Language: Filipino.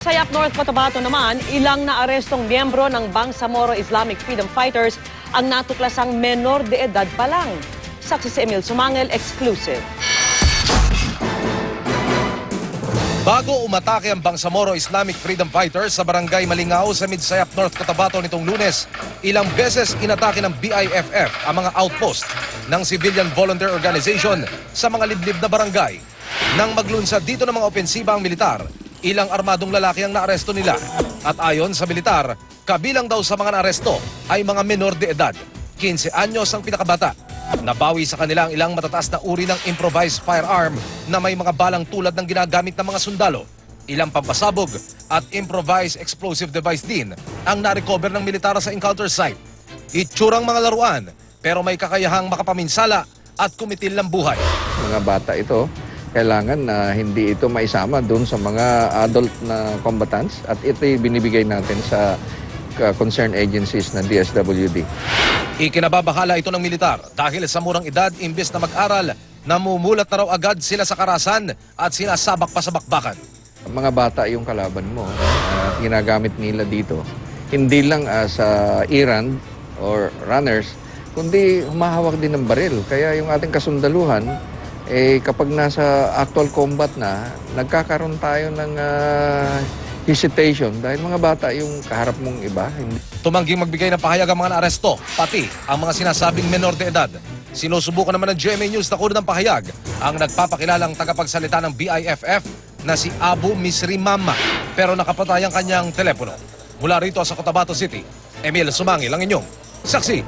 Sa Yap North Cotabato naman, ilang naarestong miyembro ng Bangsamoro Islamic Freedom Fighters ang natuklasang menor de edad pa lang. Saksi si Emil Sumangel, exclusive. Bago umatake ang Bangsamoro Islamic Freedom Fighters sa barangay Malingao sa Midsayap North Cotabato nitong Lunes, ilang beses inatake ng BIFF ang mga outpost ng Civilian Volunteer Organization sa mga liblib na barangay. Nang maglunsad dito ng mga opensiba ang militar, ilang armadong lalaki ang naaresto nila. At ayon sa militar, kabilang daw sa mga naaresto ay mga menor de edad. 15 anyos ang pinakabata. Nabawi sa kanila ang ilang matataas na uri ng improvised firearm na may mga balang tulad ng ginagamit ng mga sundalo. Ilang pampasabog at improvised explosive device din ang narecover ng militar sa encounter site. Itsurang mga laruan pero may kakayahang makapaminsala at kumitil ng buhay. Mga bata ito, kailangan na hindi ito maisama doon sa mga adult na combatants at ito'y binibigay natin sa concerned agencies na DSWD. Ikinababahala ito ng militar dahil sa murang edad imbes na mag-aral, namumulat na raw agad sila sa karasan at sinasabak pa sa bakbakan. Mga bata yung kalaban mo at ginagamit nila dito, hindi lang sa errand or runners, kundi humahawak din ng baril. Kaya yung ating kasundaluhan, kapag nasa actual combat na, nagkakaroon tayo ng hesitation dahil mga bata yung kaharap mong iba. Tumangging magbigay ng pahayag ang mga naaresto, pati ang mga sinasabing menor de edad. Sinusubukan naman ng GMA News na kunin ng pahayag ang nagpapakilalang tagapagsalita ng BIFF na si Abu Misri Mama, pero nakapatay ang kanyang telepono. Mula rito sa Cotabato City, Emil Sumangil ang inyong saksi.